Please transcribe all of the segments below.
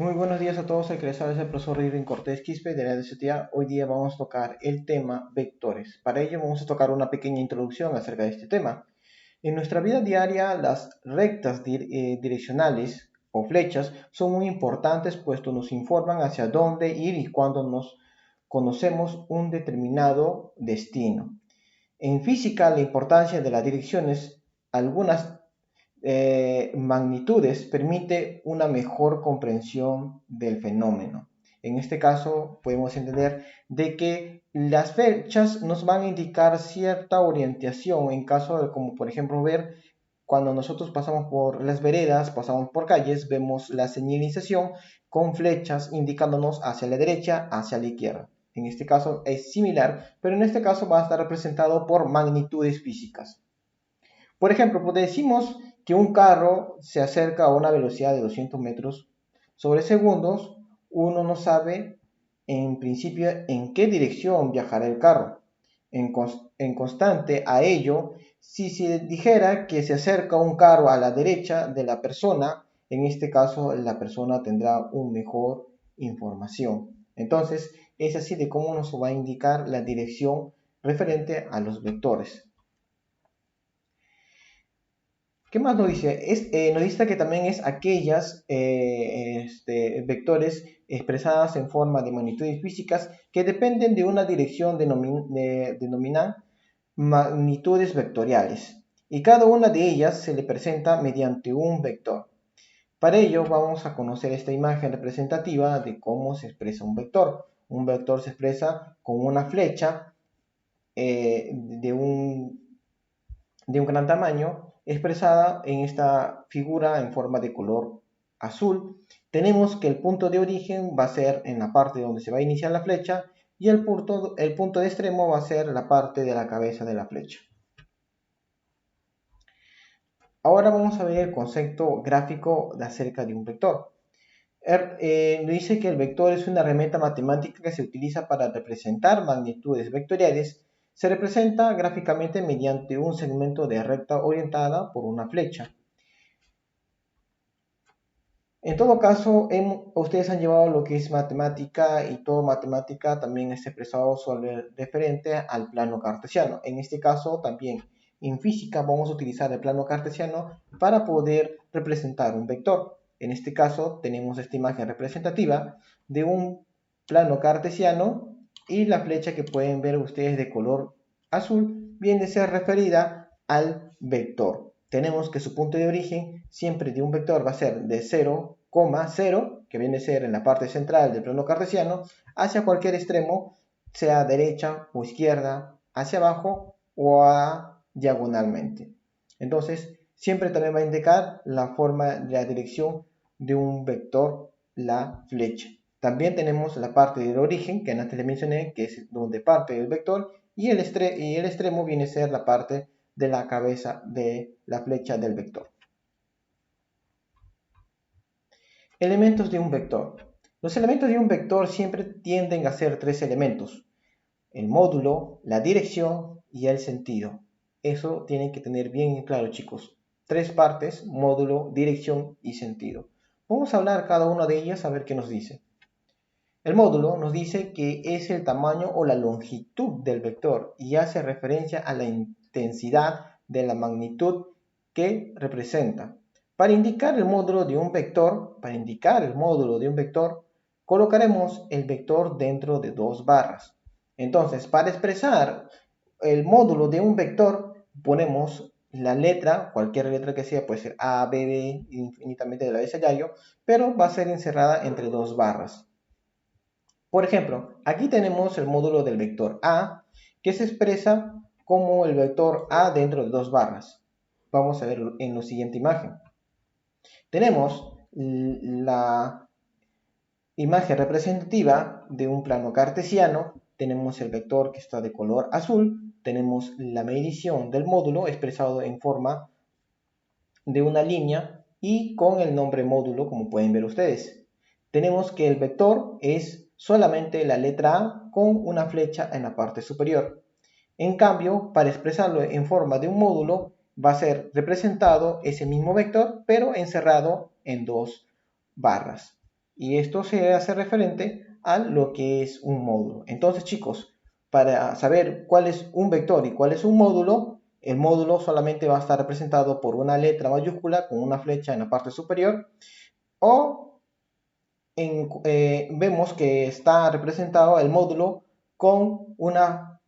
Muy buenos días a todos, el que les habla es el profesor Irving Cortés Quispe de la DCTA. Hoy día vamos a tocar el tema vectores. Para ello vamos a tocar una pequeña introducción acerca de este tema. En nuestra vida diaria, las rectas direccionales o flechas son muy importantes, puesto nos informan hacia dónde ir y cuándo nos conocemos un determinado destino. En física, la importancia de las direcciones, algunas magnitudes permite una mejor comprensión del fenómeno. En este caso podemos entender de que las fechas nos van a indicar cierta orientación en caso de, como por ejemplo ver cuando nosotros pasamos por las veredas, pasamos por calles, vemos la señalización con flechas indicándonos hacia la derecha, hacia la izquierda. En este caso es similar, pero en este caso va a estar representado por magnitudes físicas. Por ejemplo, pues decimos que un carro se acerca a una velocidad de 200 metros sobre segundos, uno no sabe en principio en qué dirección viajará el carro. En constante a ello, si se dijera que se acerca un carro a la derecha de la persona, en este caso la persona tendrá una mejor información. Entonces, es así de cómo nos va a indicar la dirección referente a los vectores. ¿Qué más nos dice? Nos dice que también es aquellas vectores expresadas en forma de magnitudes físicas que dependen de una dirección denominada magnitudes vectoriales. Y cada una de ellas se le presenta mediante un vector. Para ello vamos a conocer esta imagen representativa de cómo se expresa un vector. Un vector se expresa con una flecha de un gran tamaño, expresada en esta figura en forma de color azul. Tenemos que el punto de origen va a ser en la parte donde se va a iniciar la flecha y el punto de extremo va a ser la parte de la cabeza de la flecha. Ahora vamos a ver el concepto gráfico de acerca de un vector. Dice que el vector es una herramienta matemática que se utiliza para representar magnitudes vectoriales. Se representa gráficamente mediante un segmento de recta orientada por una flecha. En todo caso, ustedes han llevado lo que es matemática y todo matemática también es expresado sobre referente al plano cartesiano. En este caso también en física vamos a utilizar el plano cartesiano para poder representar un vector. En este caso tenemos esta imagen representativa de un plano cartesiano y la flecha que pueden ver ustedes de color azul viene a ser referida al vector. Tenemos que su punto de origen siempre de un vector va a ser de 0, 0, que viene a ser en la parte central del plano cartesiano, hacia cualquier extremo, sea derecha o izquierda, hacia abajo o diagonalmente. Entonces, siempre también va a indicar la forma de la dirección de un vector, la flecha. También tenemos la parte del origen, que antes les mencioné, que es donde parte el vector, y el extremo viene a ser la parte de la cabeza de la flecha del vector. Elementos de un vector. Los elementos de un vector siempre tienden a ser tres elementos: el módulo, la dirección y el sentido. Eso tienen que tener bien claro, chicos. Tres partes: módulo, dirección y sentido. Vamos a hablar cada una de ellas a ver qué nos dice. El módulo nos dice que es el tamaño o la longitud del vector y hace referencia a la intensidad de la magnitud que representa. Para indicar el módulo de un vector, colocaremos el vector dentro de dos barras. Entonces, para expresar el módulo de un vector, ponemos la letra, cualquier letra que sea, puede ser A, B, B, infinitamente de la abecedario, pero va a ser encerrada entre dos barras. Por ejemplo, aquí tenemos el módulo del vector A, que se expresa como el vector A dentro de dos barras. Vamos a verlo en la siguiente imagen. Tenemos la imagen representativa de un plano cartesiano. Tenemos el vector que está de color azul. Tenemos la medición del módulo expresado en forma de una línea y con el nombre módulo, como pueden ver ustedes. Tenemos que el vector es solamente la letra A con una flecha en la parte superior. En cambio, para expresarlo en forma de un módulo, va a ser representado ese mismo vector, pero encerrado en dos barras. Y esto se hace referente a lo que es un módulo. Entonces, chicos, para saber cuál es un vector y cuál es un módulo, el módulo solamente va a estar representado por una letra mayúscula con una flecha en la parte superior, o vemos que está representado el módulo con una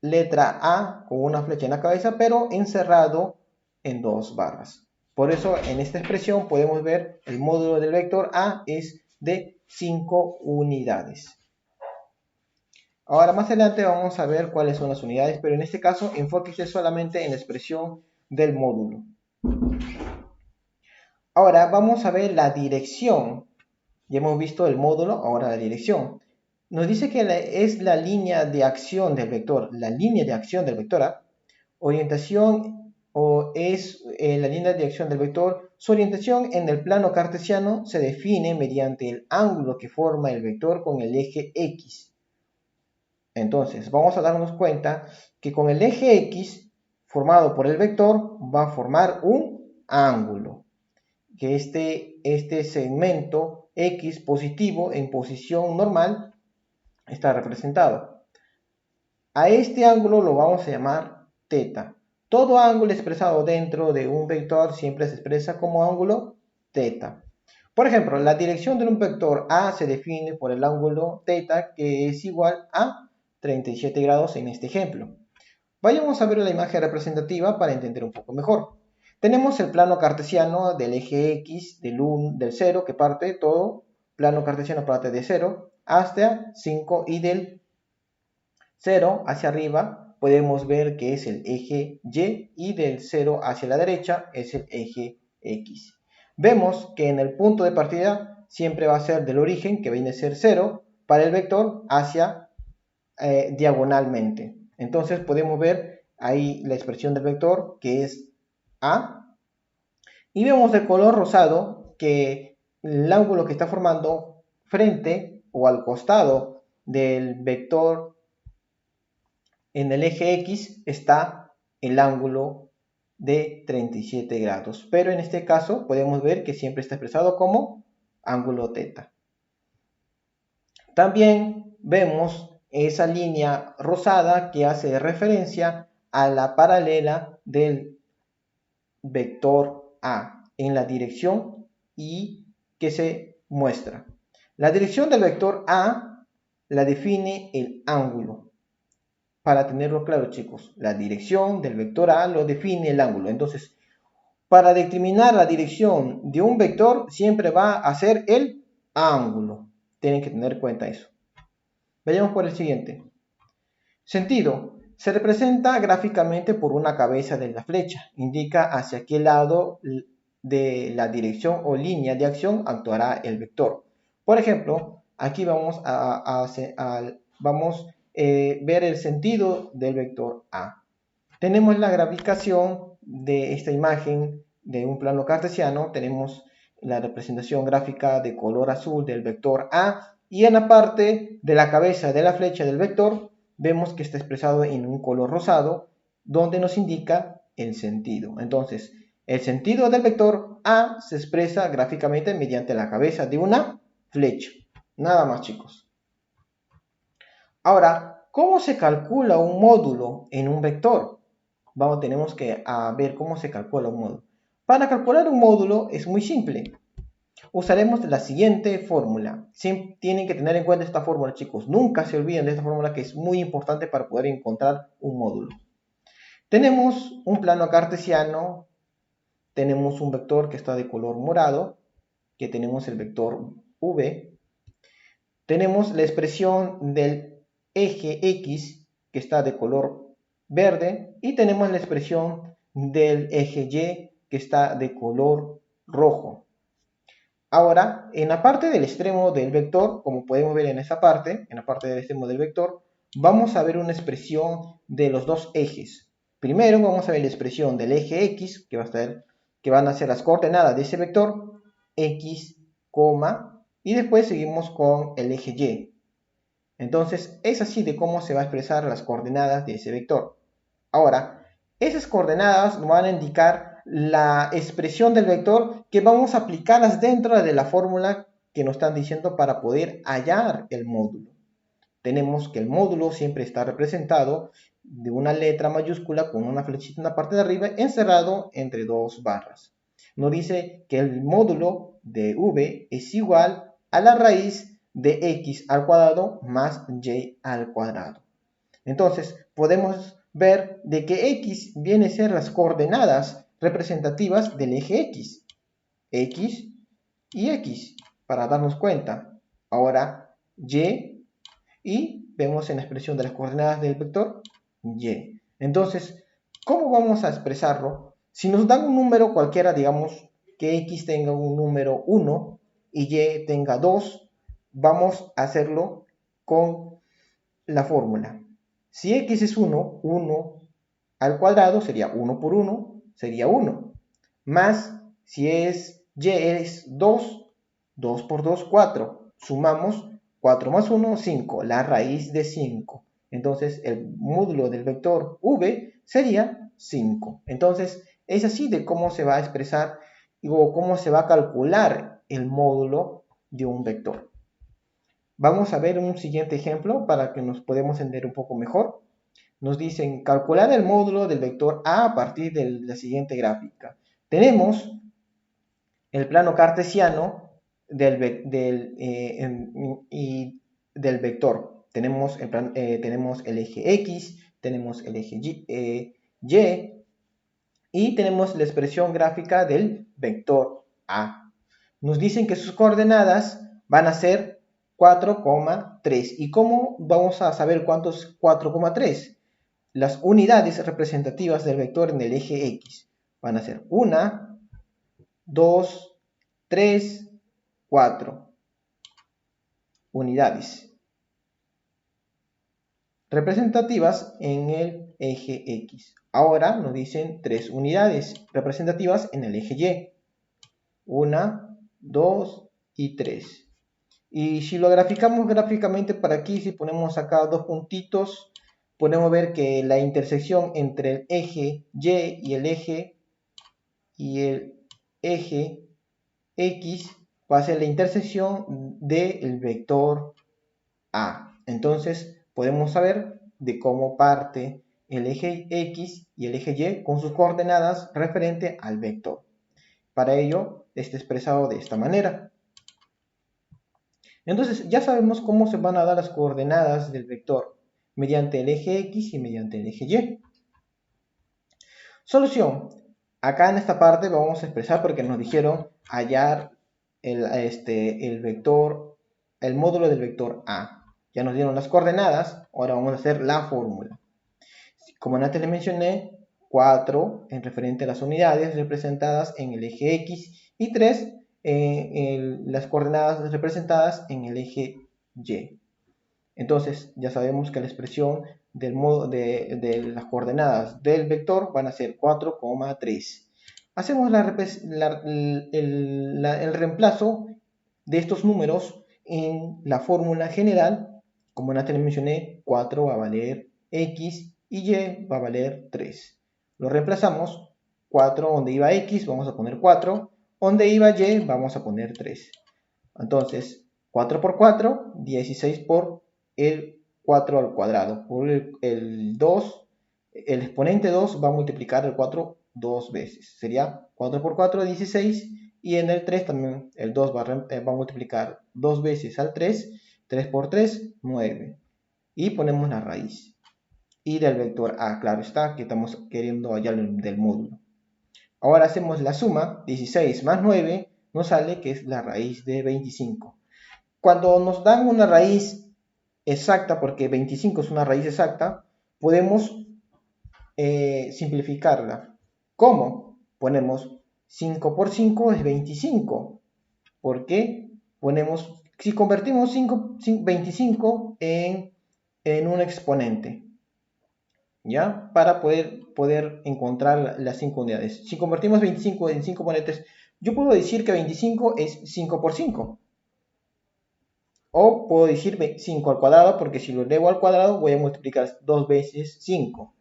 letra A con una flecha en la cabeza, pero encerrado en dos barras. Por eso en esta expresión podemos ver el módulo del vector A es de 5 unidades. Ahora más adelante vamos a ver cuáles son las unidades, pero en este caso enfóquese solamente en la expresión del módulo. Ahora vamos a ver la dirección. Ya hemos visto el módulo, ahora la dirección. Nos dice que es la línea de acción del vector, la línea de acción del vector A. Orientación o es la línea de acción del vector. Su orientación en el plano cartesiano se define mediante el ángulo que forma el vector con el eje X. Entonces, vamos a darnos cuenta que con el eje X formado por el vector va a formar un ángulo. Que este segmento X positivo en posición normal está representado. A este ángulo lo vamos a llamar θ. Todo ángulo expresado dentro de un vector siempre se expresa como ángulo θ. Por ejemplo, la dirección de un vector A se define por el ángulo θ, que es igual a 37 grados en este ejemplo. Vayamos a ver la imagen representativa para entender un poco mejor. Tenemos el plano cartesiano del eje X, del 0, que parte todo, plano cartesiano parte de 0 hasta 5, y del 0 hacia arriba podemos ver que es el eje Y, y del 0 hacia la derecha es el eje X. Vemos que en el punto de partida siempre va a ser del origen, que viene a ser 0, para el vector hacia diagonalmente. Entonces podemos ver ahí la expresión del vector, que es A, y vemos de color rosado que el ángulo que está formando frente o al costado del vector en el eje X está el ángulo de 37 grados, pero en este caso podemos ver que siempre está expresado como ángulo θ. También vemos esa línea rosada que hace referencia a la paralela del vector A en la dirección y que se muestra. La dirección del vector A la define el ángulo. Para tenerlo claro, chicos, la dirección del vector A lo define el ángulo. Entonces, para determinar la dirección de un vector siempre va a ser el ángulo. Tienen que tener en cuenta eso. Vayamos por el siguiente. Sentido. Se representa gráficamente por una cabeza de la flecha. Indica hacia qué lado de la dirección o línea de acción actuará el vector. Por ejemplo, aquí vamos a ver el sentido del vector A. Tenemos la graficación de esta imagen de un plano cartesiano. Tenemos la representación gráfica de color azul del vector A, y en la parte de la cabeza de la flecha del vector vemos que está expresado en un color rosado, donde nos indica el sentido. Entonces, el sentido del vector A se expresa gráficamente mediante la cabeza de una flecha. Nada más, chicos. Ahora, ¿cómo se calcula un módulo en un vector? Tenemos que ver cómo se calcula un módulo. Para calcular un módulo es muy simple. Usaremos la siguiente fórmula. Tienen que tener en cuenta esta fórmula, chicos. Nunca se olviden de esta fórmula, que es muy importante para poder encontrar un módulo. Tenemos un plano cartesiano, tenemos un vector que está de color morado, que tenemos el vector V. Tenemos la expresión del eje X, que está de color verde, y tenemos la expresión del eje Y, que está de color rojo. Ahora, en la parte del extremo del vector, como podemos ver en esa parte, en la parte del extremo del vector, vamos a ver una expresión de los dos ejes. Primero vamos a ver la expresión del eje X, que van a ser las coordenadas de ese vector, X, y después seguimos con el eje Y. Entonces, es así de cómo se va a expresar las coordenadas de ese vector. Ahora, esas coordenadas nos van a indicar la expresión del vector, que vamos a aplicarlas dentro de la fórmula que nos están diciendo para poder hallar el módulo. Tenemos que el módulo siempre está representado de una letra mayúscula con una flechita en la parte de arriba encerrado entre dos barras. Nos dice que el módulo de v es igual a la raíz de x al cuadrado más y al cuadrado. Entonces podemos ver de que x viene a ser las coordenadas representativas del eje x y x, para darnos cuenta. Ahora y vemos en la expresión de las coordenadas del vector y. Entonces, ¿cómo vamos a expresarlo? Si nos dan un número cualquiera, digamos que x tenga un número 1 y y tenga 2, vamos a hacerlo con la fórmula. Si x es 1, 1 al cuadrado sería 1 por 1, sería 1. Más, si es y es 2, 2 por 2, 4. Sumamos 4 más 1, 5, la raíz de 5. Entonces, el módulo del vector v sería 5. Entonces, es así de cómo se va a expresar o cómo se va a calcular el módulo de un vector. Vamos a ver un siguiente ejemplo para que nos podamos entender un poco mejor. Nos dicen calcular el módulo del vector a partir de la siguiente gráfica. Tenemos el plano cartesiano del vector. Tenemos el eje X, tenemos el eje Y y tenemos la expresión gráfica del vector A. Nos dicen que sus coordenadas van a ser 4,3. ¿Y cómo vamos a saber cuánto es 4,3? Las unidades representativas del vector en el eje X van a ser 1, 2, 3, 4 unidades representativas en el eje X. Ahora nos dicen 3 unidades representativas en el eje Y. 1, 2 y 3. Y si lo graficamos gráficamente para aquí, si ponemos acá dos puntitos, podemos ver que la intersección entre el eje Y y el eje X va a ser la intersección del vector A. Entonces podemos saber de cómo parte el eje X y el eje Y con sus coordenadas referente al vector. Para ello está expresado de esta manera. Entonces ya sabemos cómo se van a dar las coordenadas del vector mediante el eje X y mediante el eje Y. Solución. Acá en esta parte vamos a expresar porque nos dijeron hallar el vector, el módulo del vector A. Ya nos dieron las coordenadas, ahora vamos a hacer la fórmula. Como antes les mencioné, 4 en referente a las unidades representadas en el eje X y 3 las coordenadas representadas en el eje Y. Entonces ya sabemos que la expresión del modo de las coordenadas del vector van a ser 4,3. Hacemos el reemplazo de estos números en la fórmula general. Como antes les mencioné, 4 va a valer X y Y va a valer 3. Lo reemplazamos. 4 donde iba X vamos a poner 4. Donde iba Y vamos a poner 3. Entonces 4 por 4, 16 por el 4 al cuadrado. Por el 2, el exponente 2 va a multiplicar el 4 dos veces. Sería 4 por 4, 16. Y en el 3 también el 2 va a multiplicar dos veces al 3. 3 por 3, 9. Y ponemos la raíz. Y del vector A, claro está, que estamos queriendo hallar del módulo. Ahora hacemos la suma. 16 más 9 nos sale que es la raíz de 25. Cuando nos dan una raíz exacta, porque 25 es una raíz exacta, podemos simplificarla. ¿Cómo? Ponemos 5 por 5 es 25. ¿Por qué? Ponemos, si convertimos 25 en un exponente, ¿ya? Para poder encontrar las 5 unidades. Si convertimos 25 en 5 exponentes, yo puedo decir que 25 es 5 por 5. O puedo decir 5 al cuadrado, porque si lo elevo al cuadrado voy a multiplicar dos veces 5.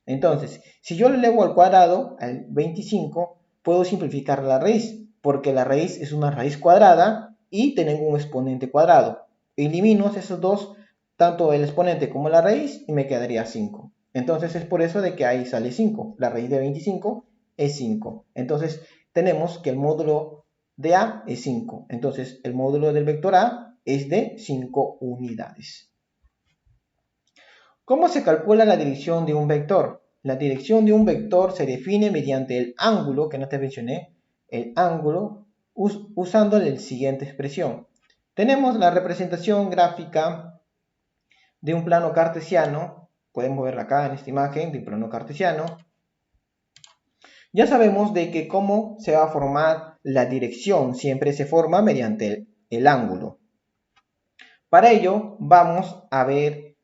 Entonces, si yo lo elevo al cuadrado, al 25, puedo simplificar la raíz, porque la raíz es una raíz cuadrada y tienen un exponente cuadrado. Elimino esos dos, tanto el exponente como la raíz, y me quedaría 5. Entonces es por eso de que ahí sale 5. La raíz de 25 es 5. Entonces tenemos que el módulo de A es 5. Entonces el módulo del vector A es de 5 unidades. ¿Cómo se calcula la dirección de un vector? La dirección de un vector se define mediante el ángulo, que no te mencioné, el ángulo, usando la siguiente expresión. Tenemos la representación gráfica de un plano cartesiano. Podemos verla acá en esta imagen de un plano cartesiano. Ya sabemos de que cómo se va a formar la dirección. Siempre se forma mediante el ángulo. Para ello vamos a ver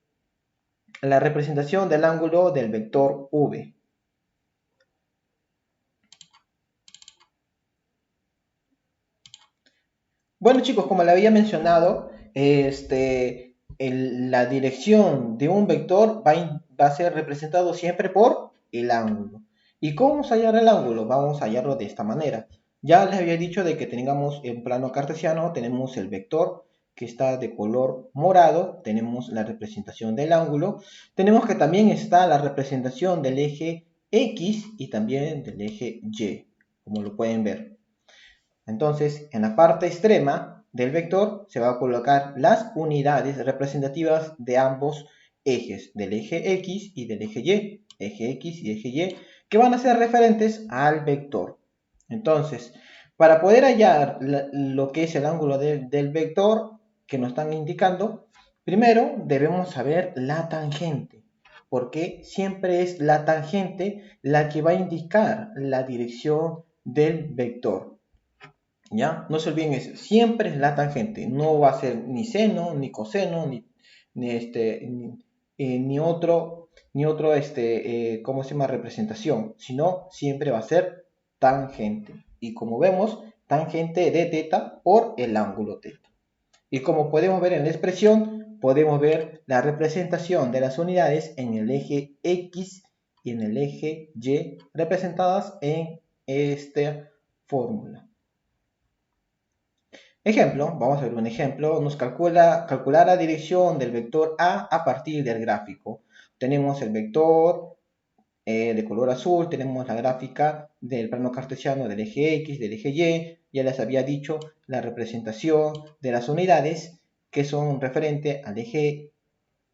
la representación del ángulo del vector v. Bueno chicos, como le había mencionado, la dirección de un vector va a ser representado siempre por el ángulo. ¿Y cómo vamos a hallar el ángulo? Vamos a hallarlo de esta manera. Ya les había dicho de que tengamos en plano cartesiano, tenemos el vector que está de color morado, tenemos la representación del ángulo, tenemos que también está la representación del eje X y también del eje Y, como lo pueden ver. Entonces, en la parte extrema del vector se va a colocar las unidades representativas de ambos ejes, del eje X y del eje Y, eje X y eje Y, que van a ser referentes al vector. Entonces, para poder hallar lo que es el ángulo del vector que nos están indicando, primero debemos saber la tangente, porque siempre es la tangente la que va a indicar la dirección del vector. ¿Ya? No se olviden eso, siempre es la tangente, no va a ser ni seno, ni coseno, ni otro, ¿cómo se llama? Representación, sino siempre va a ser tangente. Y como vemos, tangente de teta por el ángulo teta. Y como podemos ver en la expresión, podemos ver la representación de las unidades en el eje X y en el eje Y representadas en esta fórmula. Ejemplo, vamos a ver un ejemplo, nos calcular la dirección del vector a partir del gráfico. Tenemos el vector de color azul, tenemos la gráfica del plano cartesiano del eje X, del eje Y, ya les había dicho la representación de las unidades que son referentes al eje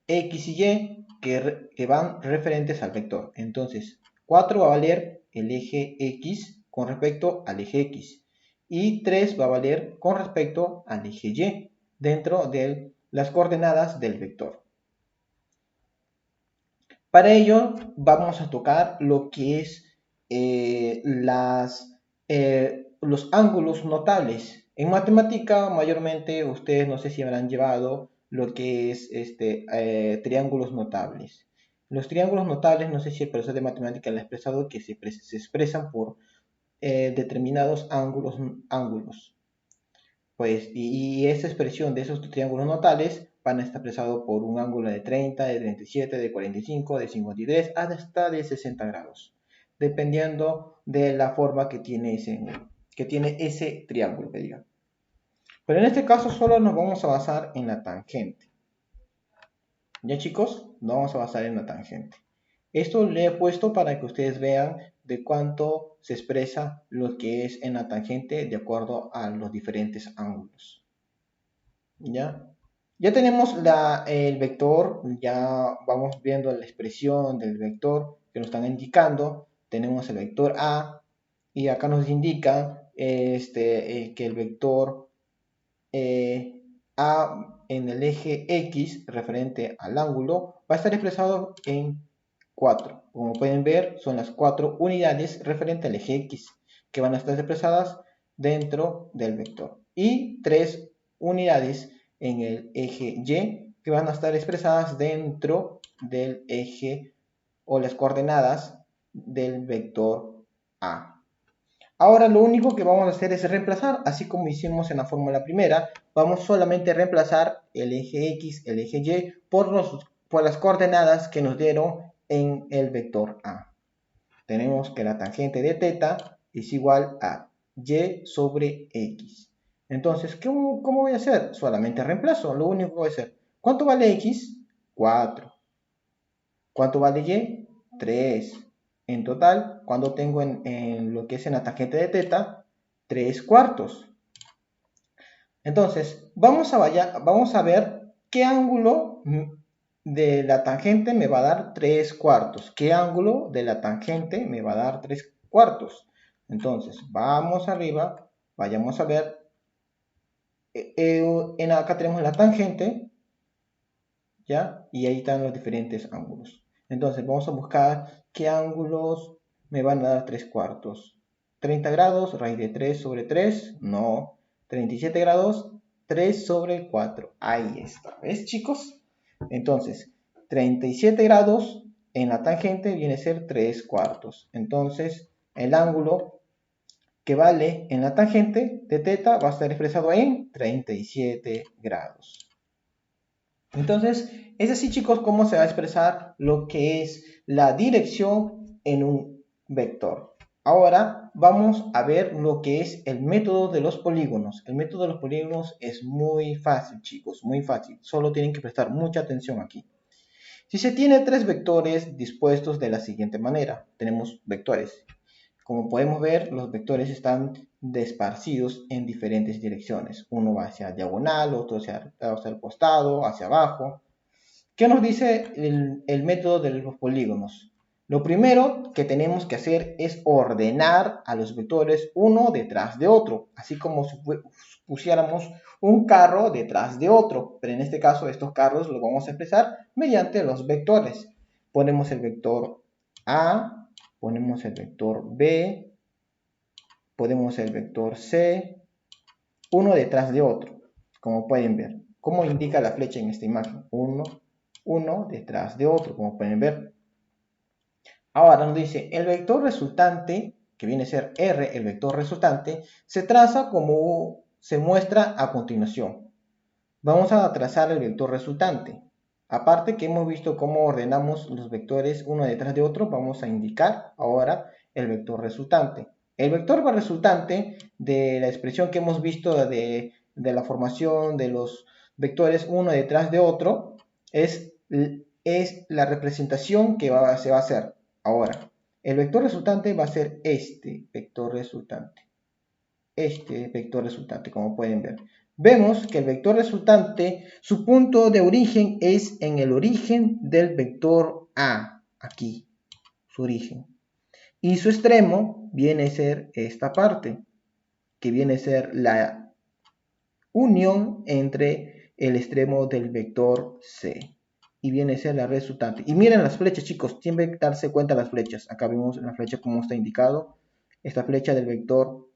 X y Y que van referentes al vector. Entonces, 4 va a valer el eje X con respecto al eje X y 3 va a valer con respecto al eje Y dentro de las coordenadas del vector. Para ello vamos a tocar lo que es los ángulos notables. En matemática mayormente ustedes no sé si habrán llevado lo que es triángulos notables. Los triángulos notables, no sé si el profesor de matemática le ha expresado que se expresan por determinados ángulos. Pues, y esa expresión de esos triángulos notales van a estar expresados por un ángulo de 30, de 37, de 45, de 53, hasta de 60 grados, dependiendo de la forma que tiene ese triángulo, que diga. Pero en este caso solo nos vamos a basar en la tangente. ¿Ya chicos? Nos vamos a basar en la tangente. Esto le he puesto para que ustedes vean de cuánto se expresa lo que es en la tangente de acuerdo a los diferentes ángulos. ¿Ya? Ya tenemos el vector, ya vamos viendo la expresión del vector que nos están indicando. Tenemos el vector A y acá nos indica que el vector A en el eje X referente al ángulo va a estar expresado en 4. Como pueden ver, son las 4 unidades referente al eje X que van a estar expresadas dentro del vector y 3 unidades en el eje Y que van a estar expresadas dentro del eje o las coordenadas del vector A. Ahora lo único que vamos a hacer es reemplazar, así como hicimos en la fórmula primera, vamos solamente a reemplazar el eje X, el eje Y por las coordenadas que nos dieron en el vector A. Tenemos que la tangente de teta es igual a Y sobre X. Entonces, ¿cómo voy a hacer? Solamente reemplazo. Lo único que voy a hacer. ¿Cuánto vale X? 4. ¿Cuánto vale Y? 3. En total, cuando tengo en lo que es en la tangente de teta, 3 cuartos. Entonces, vamos a ver qué ángulo de la tangente me va a dar 3 cuartos. ¿Qué ángulo de la tangente me va a dar 3 cuartos? Entonces, vamos arriba, vayamos a ver. Acá tenemos la tangente, ¿ya? Y ahí están los diferentes ángulos. Entonces, vamos a buscar qué ángulos me van a dar 3 cuartos. 30 grados, raíz de 3 sobre 3, no. 37 grados, 3 sobre 4. Ahí está. ¿Ves, chicos? Entonces, 37 grados en la tangente viene a ser 3 cuartos. Entonces, el ángulo que vale en la tangente de teta va a estar expresado en 37 grados. Entonces, es así, chicos, cómo se va a expresar lo que es la dirección en un vector. Ahora vamos a ver lo que es el método de los polígonos. El método de los polígonos es muy fácil, chicos, muy fácil. Solo tienen que prestar mucha atención aquí. Si se tiene tres vectores dispuestos de la siguiente manera, tenemos vectores. Como podemos ver, los vectores están desparcidos en diferentes direcciones. Uno va hacia diagonal, otro hacia el costado, hacia abajo. ¿Qué nos dice el método de los polígonos? Lo primero que tenemos que hacer es ordenar a los vectores uno detrás de otro, así como si pusiéramos un carro detrás de otro, pero en este caso estos carros los vamos a expresar mediante los vectores. Ponemos el vector A, ponemos el vector B, ponemos el vector C, uno detrás de otro, como pueden ver. ¿Cómo indica la flecha en esta imagen? Uno detrás de otro, como pueden ver. Ahora nos dice, el vector resultante, que viene a ser R, el vector resultante, se traza como se muestra a continuación. Vamos a trazar el vector resultante. Aparte que hemos visto cómo ordenamos los vectores uno detrás de otro, vamos a indicar ahora el vector resultante. El vector resultante de la expresión que hemos visto de la formación de los vectores uno detrás de otro es la representación que se va a hacer. Ahora, el vector resultante va a ser este vector resultante. Este vector resultante, como pueden ver. Vemos que el vector resultante, su punto de origen es en el origen del vector A, aquí, su origen. Y su extremo viene a ser esta parte, que viene a ser la unión entre el extremo del vector C. Y viene a ser la resultante. Y miren las flechas, chicos, tienen que darse cuenta de las flechas. Acá vemos la flecha como está indicado. Esta flecha del vector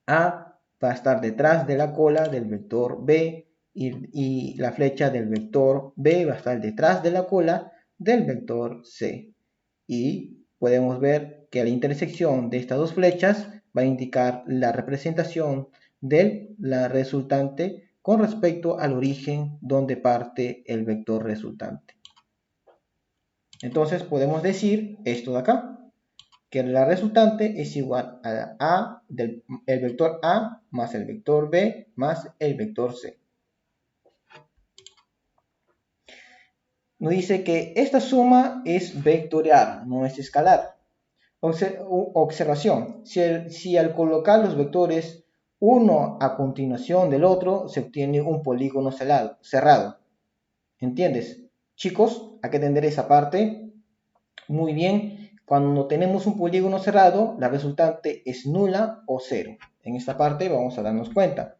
A va a estar detrás de la cola del vector B y la flecha del vector B va a estar detrás de la cola del vector C. Y podemos ver que a la intersección de estas dos flechas va a indicar la representación de la resultante con respecto al origen donde parte el vector resultante. Entonces podemos decir esto de acá, que la resultante es igual a el vector A más el vector B más el vector C. Nos dice que esta suma es vectorial, no es escalar. Observación, si al colocar los vectores uno a continuación del otro, se obtiene un polígono cerrado. ¿Entiendes? Chicos, hay que entender esa parte. Muy bien, cuando tenemos un polígono cerrado, la resultante es nula o cero. En esta parte vamos a darnos cuenta.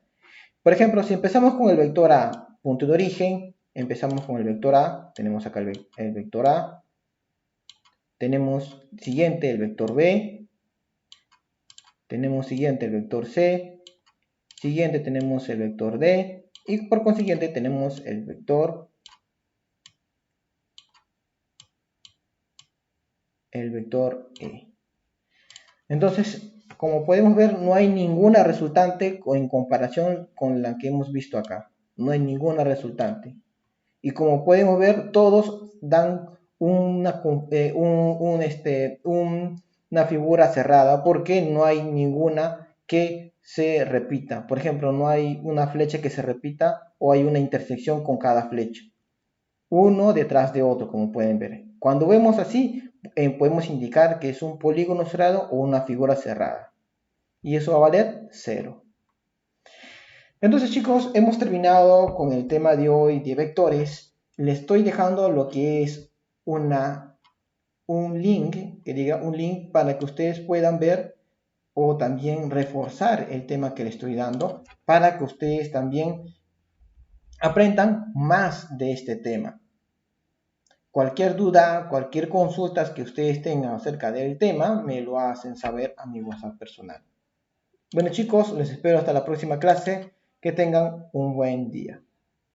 Por ejemplo, si empezamos con el vector A, punto de origen, empezamos con el vector A, tenemos acá el vector A, tenemos siguiente el vector B, tenemos siguiente el vector C, siguiente tenemos el vector D, y por consiguiente tenemos el vector E. Entonces, como podemos ver, no hay ninguna resultante en comparación con la que hemos visto acá. No hay ninguna resultante. Y como podemos ver, todos dan una figura cerrada porque no hay ninguna que se repita. Por ejemplo, no hay una flecha que se repita o hay una intersección con cada flecha. Uno detrás de otro, como pueden ver. Cuando vemos así, podemos indicar que es un polígono cerrado o una figura cerrada. Y eso va a valer 0. Entonces, chicos, hemos terminado con el tema de hoy de vectores. Les estoy dejando lo que es un link, que diga un link para que ustedes puedan ver o también reforzar el tema que les estoy dando para que ustedes también aprendan más de este tema. Cualquier duda, cualquier consulta que ustedes tengan acerca del tema, me lo hacen saber a mi WhatsApp personal. Bueno, chicos, les espero hasta la próxima clase. Que tengan un buen día.